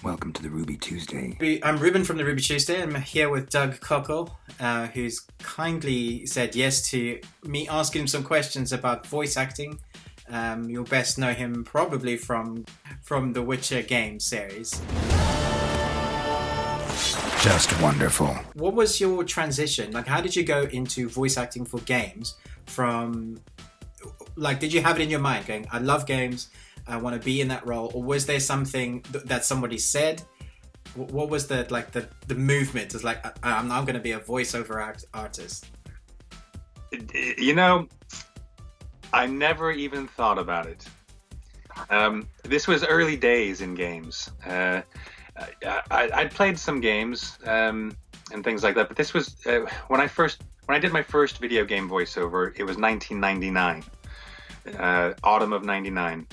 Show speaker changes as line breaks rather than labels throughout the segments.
Welcome to the Ruby Tuesday.
I'm Ruben from the Ruby Tuesday. I'm here with Doug Cockle, who's kindly said yes to me asking him some questions about voice acting. You'll best know him probably from the Witcher game series.
Just wonderful.
What was your transition? Like, how did you go into voice acting for games from, like, did you have it in your mind going, I love games, I want to be in that role? Or was there something that somebody said? What was the movement? It's like, I'm now going to be a voiceover artist.
You know, I never even thought about it. This was early days in games. I'd played some games and things like that, but this was when I did my first video game voiceover. It was 1999, autumn of '99,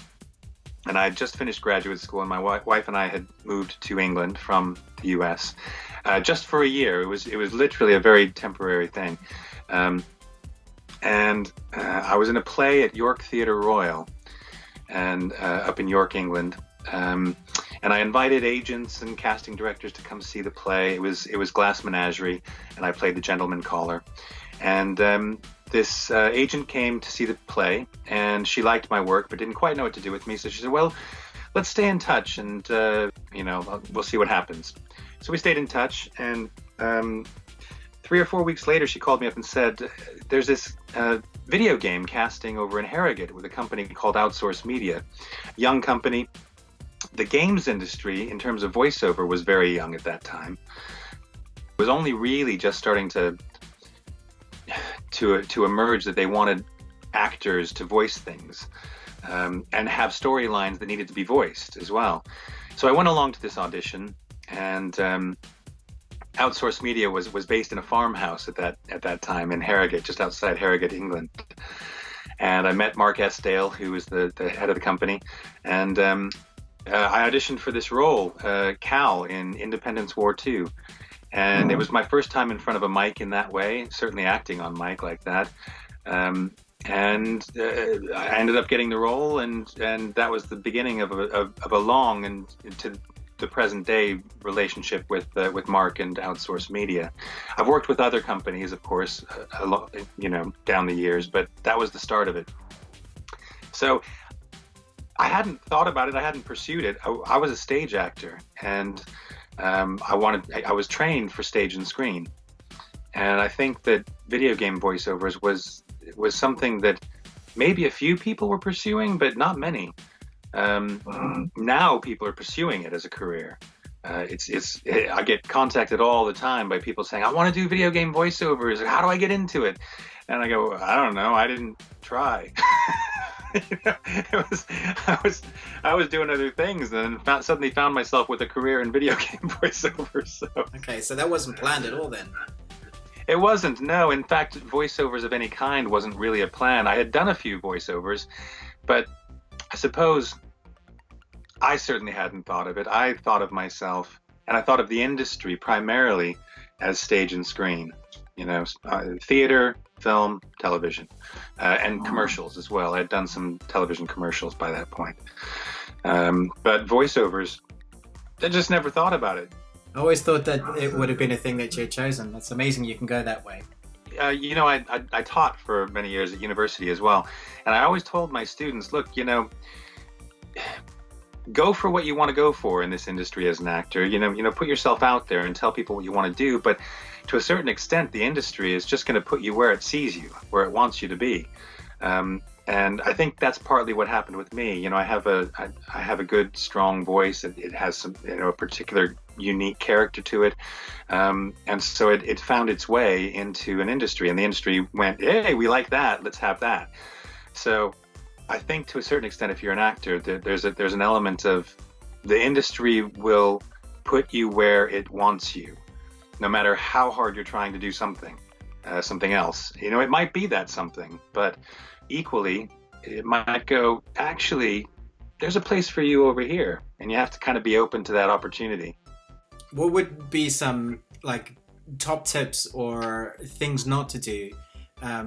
and I had just finished graduate school, and my wife and I had moved to England from the US just for a year. It was literally a very temporary thing, and I was in a play at York Theatre Royal, and up in York, England. And I invited agents and casting directors to come see the play. It was Glass Menagerie, and I played the gentleman caller. And this agent came to see the play, and she liked my work, but didn't quite know what to do with me. So she said, "Well, let's stay in touch, and we'll see what happens." So we stayed in touch, and 3 or 4 weeks later, she called me up and said, "There's this video game casting over in Harrogate with a company called Outsource Media, young company." The games industry, in terms of voiceover, was very young at that time. It was only really just starting to emerge that they wanted actors to voice things and have storylines that needed to be voiced as well. So I went along to this audition, and Outsource Media was based in a farmhouse at that time in Harrogate, just outside Harrogate, England. And I met Mark Esdale, who was the head of the company, and I auditioned for this role, Cal, in Independence War II. And it was my first time in front of a mic in that way, certainly acting on mic like that. And I ended up getting the role, and that was the beginning of a long and to the present day relationship with Mark and Outsource Media. I've worked with other companies, of course, a lot, down the years, but that was the start of it. So I hadn't thought about it. I hadn't pursued it. I was a stage actor, and I was trained for stage and screen. And I think that video game voiceovers was something that maybe a few people were pursuing, but not many. Now people are pursuing it as a career. I get contacted all the time by people saying, "I want to do video game voiceovers. How do I get into it?" And I go, "I don't know. I didn't try." I was doing other things, and suddenly found myself with a career in video game voiceovers. So.
Okay, so that wasn't planned at all then.
It wasn't, no. In fact, voiceovers of any kind wasn't really a plan. I had done a few voiceovers, but I suppose I certainly hadn't thought of it. I thought of myself, and I thought of the industry primarily as stage and screen. Theater, film, television, and commercials as well. I'd done some television commercials by that point. But voiceovers, I just never thought about it.
I always thought that it would have been a thing that you had chosen. That's amazing you can go that way.
I taught for many years at university as well. And I always told my students, look, go for what you want to go for in this industry as an actor. Put yourself out there and tell people what you want to do. But to a certain extent, the industry is just going to put you where it sees you, where it wants you to be. And I think that's partly what happened with me. I have a good, strong voice. It has some, a particular unique character to it. And so it found its way into an industry, and the industry went, "Hey, we like that. Let's have that." So I think to a certain extent, if you're an actor, there's an element of the industry will put you where it wants you, no matter how hard you're trying to do something else. It might be that something, but equally, it might go, actually, there's a place for you over here, and you have to kind of be open to that opportunity.
What would be some top tips or things not to do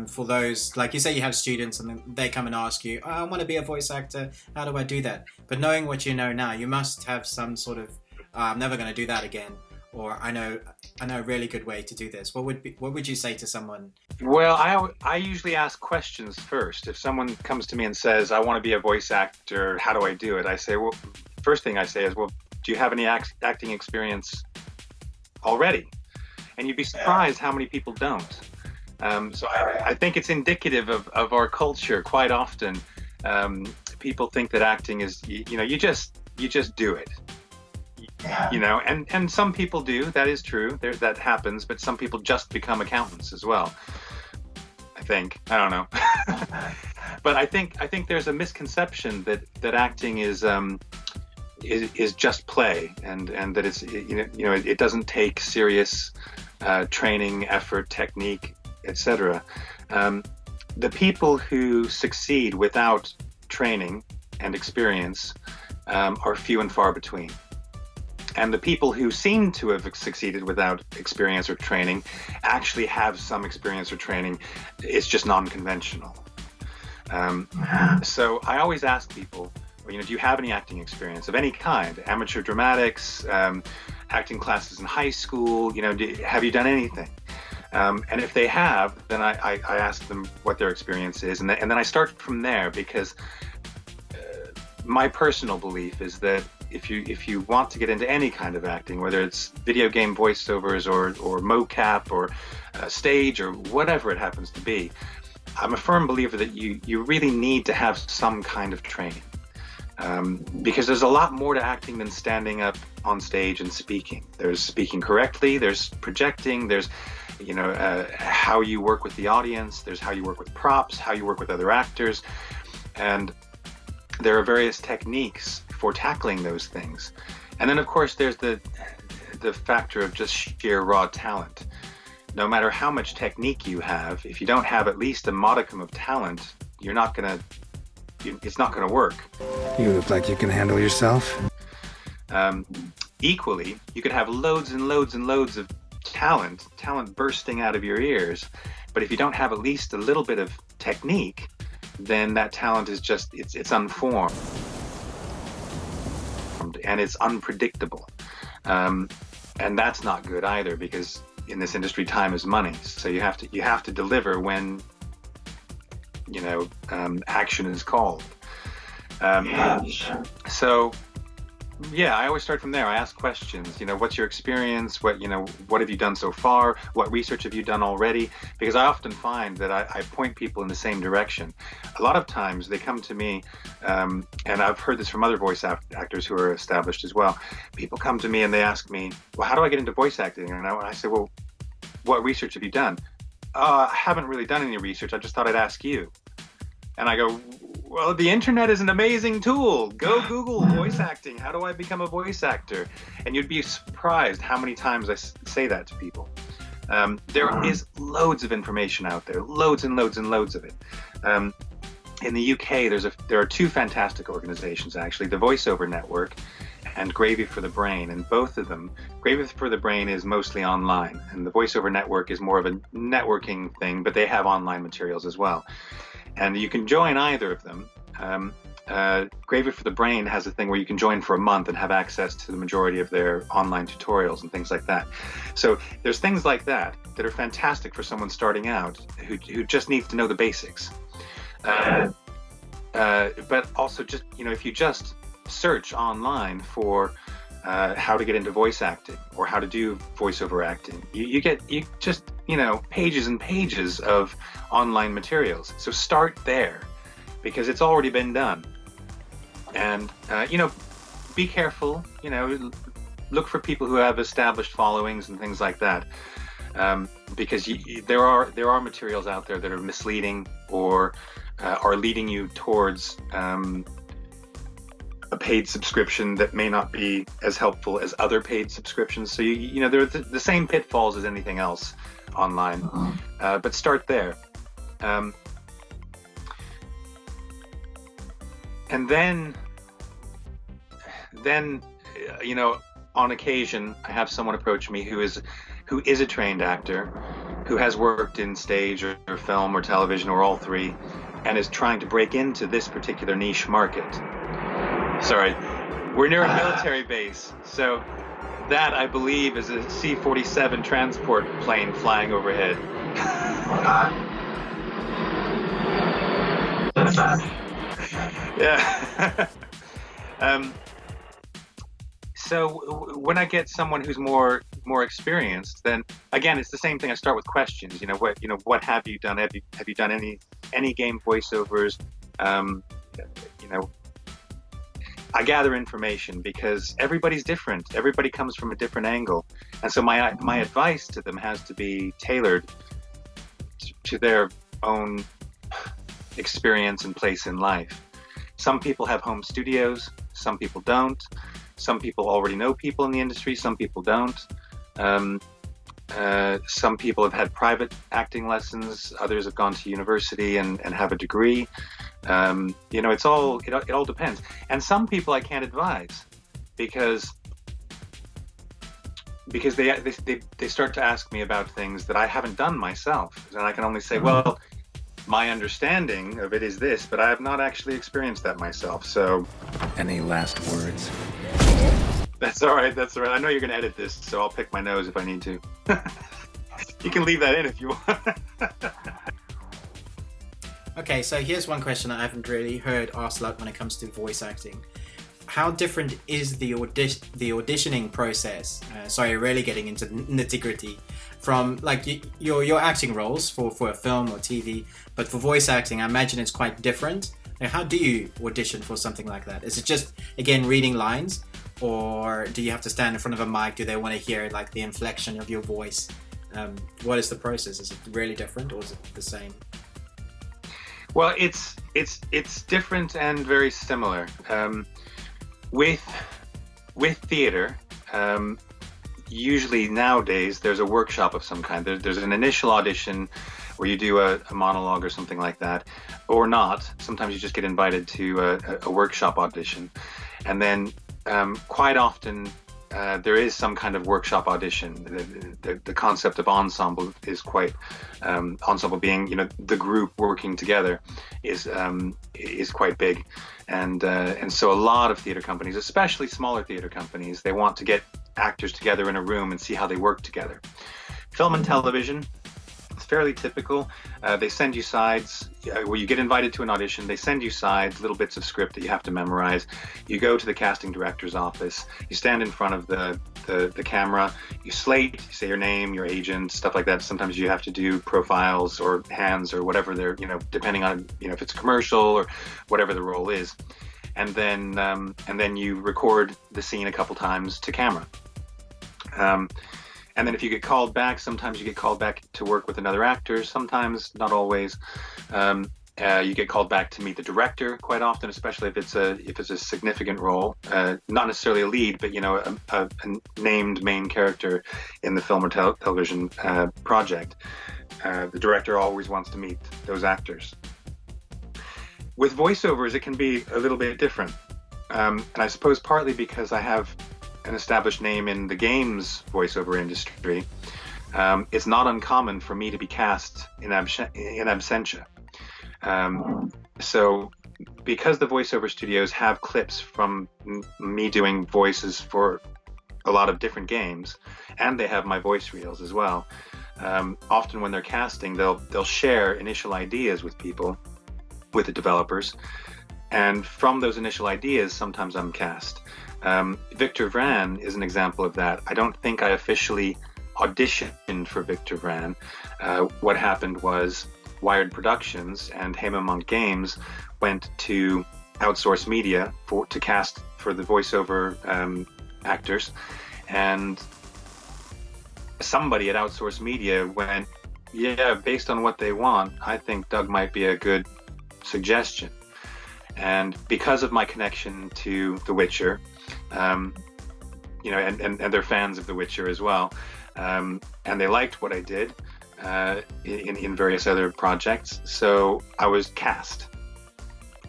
for those, like you say, you have students and then they come and ask you, "Oh, I want to be a voice actor. How do I do that?" But knowing what you know now, you must have some sort of I'm never going to do that again, or I know a really good way to do this? What would you say to someone?
Well, I usually ask questions first. If someone comes to me and says, I want to be a voice actor, how do I do it? I say, well, first thing I say is, well, do you have any acting experience already? And you'd be surprised how many people don't. So I think it's indicative of our culture. Quite often, people think that acting is, you just do it. And some people do. That is true. That happens. But some people just become accountants as well. I don't know. But I think there's a misconception that acting is just play, and that it's it doesn't take serious training, effort, technique, etc. The people who succeed without training and experience are few and far between. And the people who seem to have succeeded without experience or training actually have some experience or training. It's just non-conventional. So I always ask people, do you have any acting experience of any kind? Amateur dramatics, acting classes in high school, have you done anything? And if they have, then I ask them what their experience is. And then I start from there, because my personal belief is that if you want to get into any kind of acting, whether it's video game voiceovers or mocap or stage or whatever it happens to be, I'm a firm believer that you really need to have some kind of training. Because there's a lot more to acting than standing up on stage and speaking. There's speaking correctly, there's projecting, there's how you work with the audience, there's how you work with props, how you work with other actors, and there are various techniques for tackling those things. And then of course there's the factor of just sheer raw talent. No matter how much technique you have, if you don't have at least a modicum of talent, it's not gonna work.
You look like you can handle yourself.
Equally, you could have loads and loads and loads of talent bursting out of your ears, but if you don't have at least a little bit of technique, then that talent is just, it's unformed and it's unpredictable. And that's not good either, because in this industry, time is money. So you have to deliver when action is called. So yeah, I always start from there. I ask questions. What's your experience? What have you done so far? What research have you done already? Because I often find that I point people in the same direction. A lot of times they come to me, and I've heard this from other voice actors who are established as well. People come to me and they ask me, well, how do I get into voice acting? And I say, well, what research have you done? I haven't really done any research. I just thought I'd ask you. And I go, well, the internet is an amazing tool. Go Google voice acting. How do I become a voice actor? And you'd be surprised how many times I say that to people. There is loads of information out there, loads and loads and loads of it. In the UK, there are two fantastic organizations, actually, the VoiceOver Network and Gravy for the Brain. And both of them, Gravy for the Brain is mostly online, and the VoiceOver Network is more of a networking thing, but they have online materials as well. And you can join either of them. Gravy for the Brain has a thing where you can join for a month and have access to the majority of their online tutorials and things like that. So there's things like that are fantastic for someone starting out who just needs to know the basics. But also just, if you just search online for how to get into voice acting or how to do voiceover acting, you get pages and pages of online materials. So start there, because it's already been done. And be careful, look for people who have established followings and things like that, because there are materials out there that are misleading or are leading you towards a paid subscription that may not be as helpful as other paid subscriptions. So there are the same pitfalls as anything else online, but start there. And then on occasion I have someone approach me who is a trained actor, who has worked in stage or film or television or all three, and is trying to break into this particular niche market. Sorry, We're near a military base, so that, I believe, is a C-47 transport plane flying overhead. Yeah. So when I get someone who's more experienced, then again it's the same thing. I start with questions. What have you done? Have you done any game voiceovers? You know, I gather information because everybody's different. Everybody comes from a different angle, and so my advice to them has to be tailored to their own experience and place in life. Some people have home studios, some people don't. Some people already know people in the industry, some people don't. Some people have had private acting lessons, others have gone to university and have a degree. It all depends. And some people I can't advise because they start to ask me about things that I haven't done myself. And I can only say, well, my understanding of it is this, but I have not actually experienced that myself. So,
Any last words?
that's all right. That's all right. I know you're going to edit this, so I'll pick my nose if I need to. You can leave that in if you want.
Okay, so here's one question I haven't really heard asked a lot when it comes to voice acting. How different is the auditioning process? Sorry, really getting into nitty-gritty. From like your acting roles for a film or TV, but for voice acting, I imagine it's quite different. Like, how do you audition for something like that? Is it just, again, reading lines? Or do you have to stand in front of a mic? Do they want to hear like the inflection of your voice? What is the process? Is it really different or is it the same?
Well, it's different and very similar. With theater, usually nowadays there's a workshop of some kind. There's an initial audition where you do a monologue or something like that, or not. Sometimes you just get invited to a workshop audition, and then quite often there is some kind of workshop audition. The concept of ensemble is quite ensemble being the group working together is quite big, and so a lot of theater companies, especially smaller theater companies, they want to get actors together in a room and see how they work together. Film and television, it's fairly typical. They send you sides where you get invited to an audition. They send you sides, little bits of script that you have to memorize. You go to the casting director's office. You stand in front of the camera. You slate. You say your name, your agent, stuff like that. Sometimes you have to do profiles or hands or whatever they're, depending on if it's a commercial or whatever the role is. And then you record the scene a couple times to camera. And then if you get called back, sometimes you get called back to work with another actor, sometimes, not always. You get called back to meet the director quite often, especially if it's a significant role, not necessarily a lead, but a named main character in the film or television project. The director always wants to meet those actors. With voiceovers, it can be a little bit different, and I suppose partly because I have an established name in the games voiceover industry. It's not uncommon for me to be cast in absentia. So because the voiceover studios have clips from me doing voices for a lot of different games, and they have my voice reels as well, often when they're casting, they'll share initial ideas with people, with the developers, and from those initial ideas, sometimes I'm cast. Victor Vran is an example of that. I don't think I officially auditioned for Victor Vran. What happened was Wired Productions and Haemimont Games went to outsource media to cast for the voiceover actors, and somebody at outsource media went, yeah, based on what they want, I think Doug might be a good suggestion. And because of my connection to The Witcher, and they're fans of The Witcher as well, and they liked what I did in various other projects, so I was cast,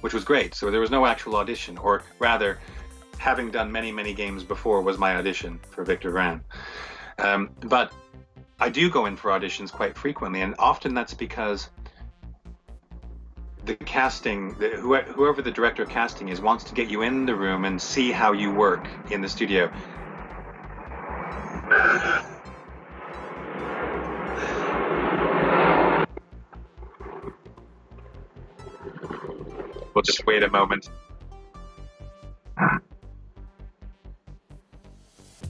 which was great. So there was no actual audition, or rather, having done many games before was my audition for Victor Vran. But I do go in for auditions quite frequently, and often that's because the casting, whoever the director of casting is, wants to get you in the room and see how you work in the studio. We'll just wait a moment.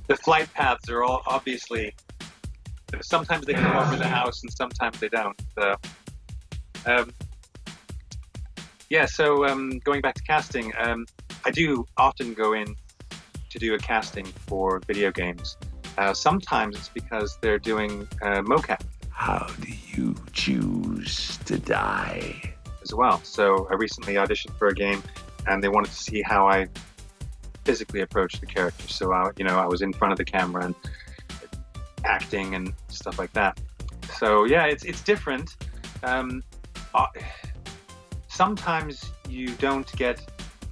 The flight paths are all obviously, sometimes they come over the house and sometimes they don't. So, going back to casting, I do often go in to do a casting for video games. Sometimes it's because they're doing mocap.
How do you choose to die?
As well. So I recently auditioned for a game, and they wanted to see how I physically approached the character. So I was in front of the camera and acting and stuff like that. So yeah, it's different. Sometimes you don't get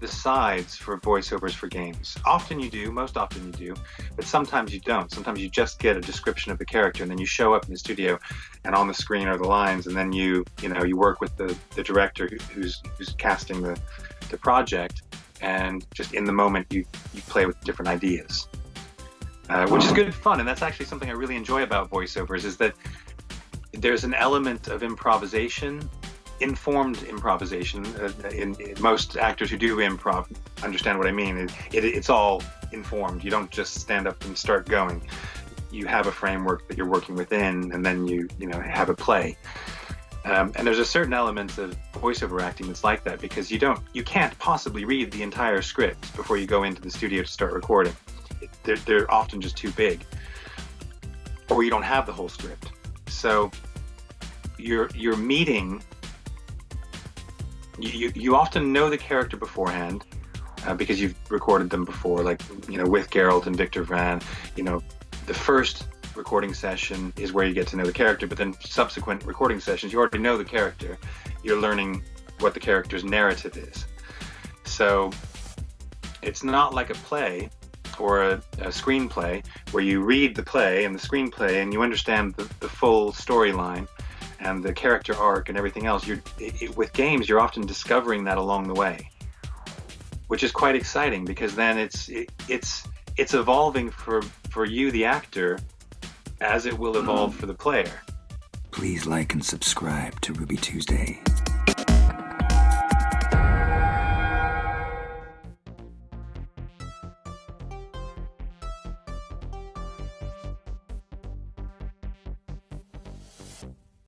the sides for voiceovers for games. Often you do, most often you do, but sometimes you don't. Sometimes you just get a description of the character, and then you show up in the studio, and on the screen are the lines, and then you work with the director who's casting the project, and just in the moment you play with different ideas, which is good fun. And that's actually something I really enjoy about voiceovers, is that there's an element of improvisation, informed improvisation. In most actors who do improv understand what I mean. It's all informed. You don't just stand up and start going. You have a framework that you're working within, and then you have a play. And there's a certain element of voiceover acting that's like that, because you can't possibly read the entire script before you go into the studio to start recording. They're often just too big, or you don't have the whole script. So you're meeting. You often know the character beforehand because you've recorded them before, like with Geralt and Victor Vran. The first recording session is where you get to know the character, but then subsequent recording sessions, you already know the character. You're learning what the character's narrative is. So it's not like a play or a screenplay where you read the play and the screenplay and you understand the full storyline and the character arc and everything else. With games, you're often discovering that along the way, which is quite exciting, because then it's evolving for you, the actor, as it will evolve for the player.
Please like and subscribe to Ruby Tuesday.